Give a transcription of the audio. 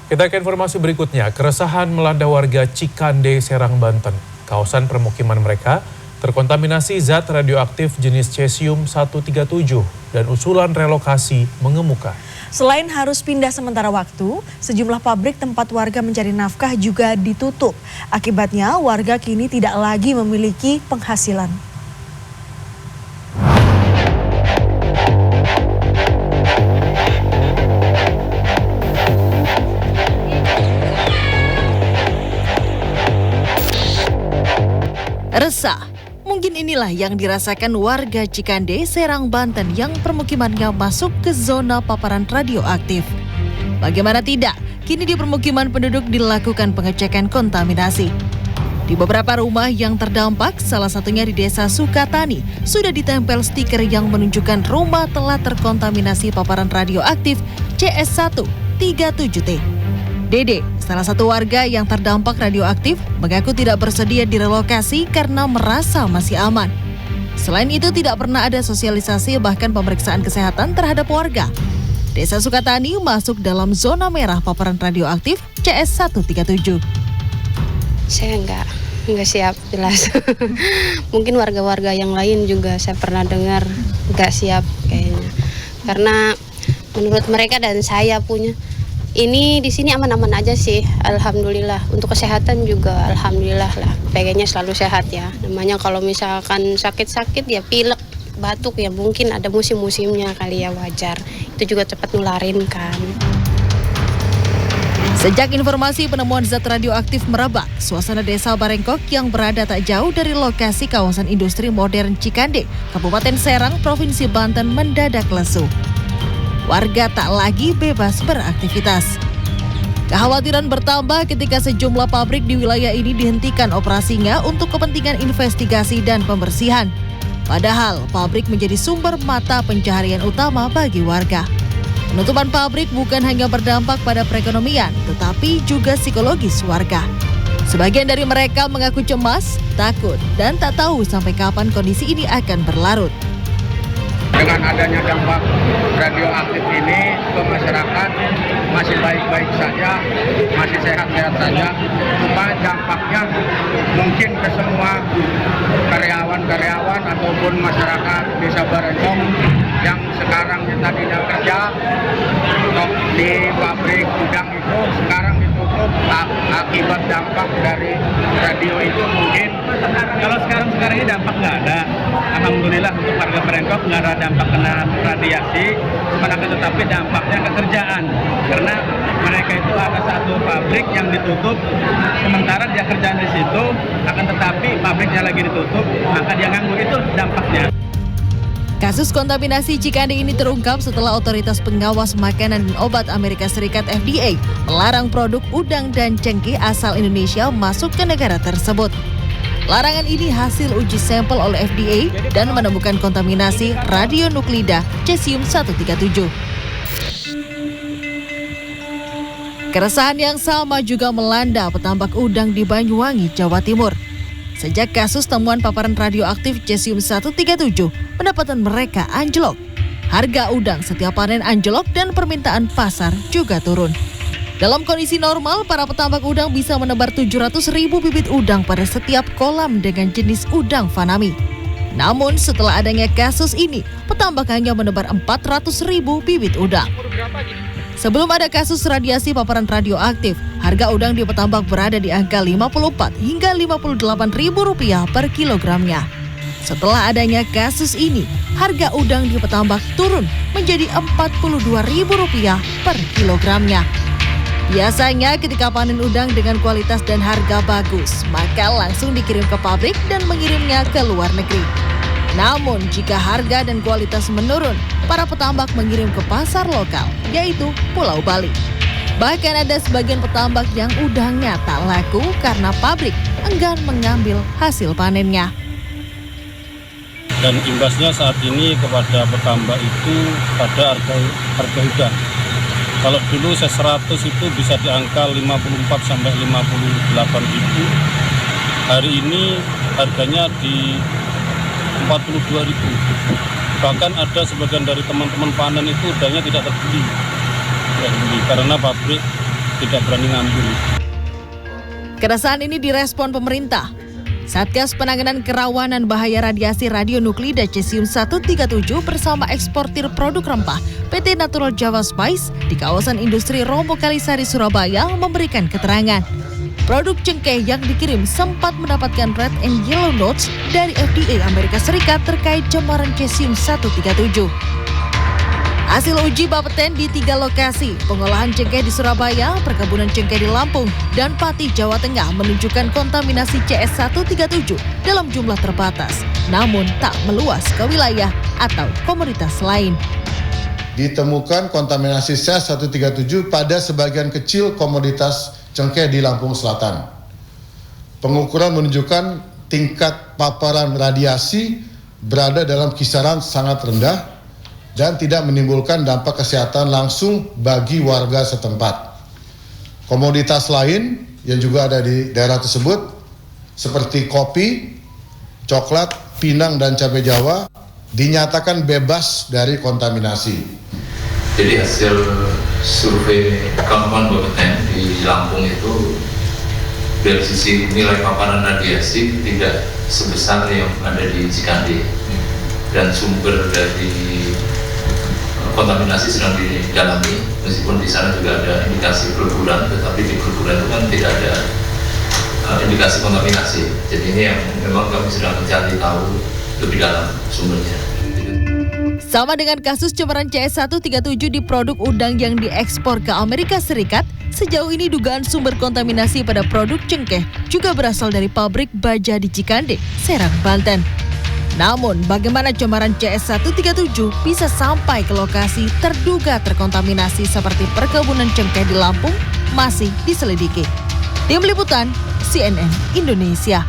Kita ke informasi berikutnya. Keresahan melanda warga Cikande, Serang, Banten. Kawasan permukiman mereka terkontaminasi zat radioaktif jenis cesium-137 dan usulan relokasi mengemuka. Selain harus pindah sementara waktu, sejumlah pabrik tempat warga mencari nafkah juga ditutup. Akibatnya warga kini tidak lagi memiliki penghasilan. Resah, mungkin inilah yang dirasakan warga Cikande, Serang, Banten yang permukimannya masuk ke zona paparan radioaktif. Bagaimana tidak, kini di permukiman penduduk dilakukan pengecekan kontaminasi. Di beberapa rumah yang terdampak, salah satunya di Desa Sukatani, sudah ditempel stiker yang menunjukkan rumah telah terkontaminasi paparan radioaktif CS137T. Dede, salah satu warga yang terdampak radioaktif, mengaku tidak bersedia direlokasi karena merasa masih aman. Selain itu, tidak pernah ada sosialisasi bahkan pemeriksaan kesehatan terhadap warga. Desa Sukatani masuk dalam zona merah paparan radioaktif CS137. Saya enggak siap, jelas. Mungkin warga-warga yang lain juga saya pernah dengar enggak siap kayaknya. Karena menurut mereka dan saya punya, ini di sini aman-aman aja sih, alhamdulillah. Untuk kesehatan juga alhamdulillah lah, pengennya selalu sehat ya. Namanya kalau misalkan sakit-sakit ya pilek, batuk ya mungkin ada musim-musimnya kali ya, wajar. Itu juga cepat nularin kan. Sejak informasi penemuan zat radioaktif merebak, suasana desa Barengkok yang berada tak jauh dari lokasi kawasan industri modern Cikande, Kabupaten Serang, Provinsi Banten mendadak lesu. Warga tak lagi bebas beraktivitas. Kekhawatiran bertambah ketika sejumlah pabrik di wilayah ini dihentikan operasinya untuk kepentingan investigasi dan pembersihan. Padahal pabrik menjadi sumber mata pencaharian utama bagi warga. Penutupan pabrik bukan hanya berdampak pada perekonomian, tetapi juga psikologis warga. Sebagian dari mereka mengaku cemas, takut, dan tak tahu sampai kapan kondisi ini akan berlarut. Dengan adanya dampak radioaktif ini ke masyarakat masih baik-baik saja, masih sehat-sehat saja. Cuma dampaknya mungkin ke semua karyawan-karyawan ataupun masyarakat Desa Barengkok yang sekarang tadinya kerja di pabrik gudang itu sekarang ditutup akibat dampak dari radio itu. Mungkin kalau sekarang ini dampak nggak ada, alhamdulillah untuk warga Barengkok nggak ada dampak kena radiasi, akan tetapi dampaknya kekerjaan karena mereka itu ada satu pabrik yang ditutup, sementara dia kerjaan di situ, akan tetapi pabriknya lagi ditutup, maka dia nganggur, itu dampaknya. Kasus kontaminasi Cikande ini terungkap setelah Otoritas Pengawas Makanan dan Obat Amerika Serikat FDA melarang produk udang dan cengkeh asal Indonesia masuk ke negara tersebut. Larangan ini hasil uji sampel oleh FDA dan menemukan kontaminasi radionuklida cesium-137. Keresahan yang sama juga melanda petambak udang di Banyuwangi, Jawa Timur. Sejak kasus temuan paparan radioaktif cesium-137, pendapatan mereka anjlok. Harga udang setiap panen anjlok dan permintaan pasar juga turun. Dalam kondisi normal, para petambak udang bisa menebar 700.000 bibit udang pada setiap kolam dengan jenis udang fanami. Namun setelah adanya kasus ini, petambak hanya menebar 400.000 bibit udang. Sebelum ada kasus radiasi paparan radioaktif, harga udang di petambak berada di angka Rp54 hingga Rp58.000 per kilogramnya. Setelah adanya kasus ini, harga udang di petambak turun menjadi Rp42.000 per kilogramnya. Biasanya ketika panen udang dengan kualitas dan harga bagus, maka langsung dikirim ke pabrik dan mengirimnya ke luar negeri. Namun jika harga dan kualitas menurun, para petambak mengirim ke pasar lokal, yaitu Pulau Bali. Bahkan ada sebagian petambak yang udangnya tak laku karena pabrik enggan mengambil hasil panennya. Dan imbasnya saat ini kepada petambak itu pada harga udang. Kalau dulu se-100 itu bisa di angka 54 sampai 58 ribu. Hari ini harganya di 42 ribu. Bahkan ada sebagian dari teman-teman panen itu udangnya tidak terbeli. Karena pabrik tidak berani ngambil. Keresahan ini direspon pemerintah. Satgas Penanganan Kerawanan Bahaya Radiasi Radionuklida Cesium 137 bersama eksportir produk rempah PT Natural Java Spice di kawasan industri Romo Kalisari, Surabaya memberikan keterangan. Produk cengkeh yang dikirim sempat mendapatkan red and yellow notes dari FDA Amerika Serikat terkait cemaran Cesium 137. Hasil uji bapeten di 3 lokasi, pengolahan cengkeh di Surabaya, perkebunan cengkeh di Lampung, dan Pati, Jawa Tengah menunjukkan kontaminasi CS137 dalam jumlah terbatas, namun tak meluas ke wilayah atau komoditas lain. Ditemukan kontaminasi CS137 pada sebagian kecil komoditas cengkeh di Lampung Selatan. Pengukuran menunjukkan tingkat paparan radiasi berada dalam kisaran sangat rendah dan tidak menimbulkan dampak kesehatan langsung bagi warga setempat. Komoditas lain yang juga ada di daerah tersebut seperti kopi, coklat, pinang, dan cabai Jawa dinyatakan bebas dari kontaminasi. Jadi hasil survei kampung bapeten di Lampung itu dari sisi nilai paparan radiasi tidak sebesar yang ada di Cikande, dan sumber dari kontaminasi sedang didalami, meskipun di sana juga ada indikasi perguruan, tetapi di perguruan itu kan tidak ada indikasi kontaminasi. Jadi ini yang memang kami sedang mencari tahu lebih dalam sumbernya. Sama dengan kasus cemaran CS137 di produk udang yang diekspor ke Amerika Serikat, sejauh ini dugaan sumber kontaminasi pada produk cengkeh juga berasal dari pabrik baja di Cikande, Serang, Banten. Namun, bagaimana cemaran CS137 bisa sampai ke lokasi terduga terkontaminasi seperti perkebunan cengkeh di Lampung masih diselidiki. Tim Liputan CNN Indonesia.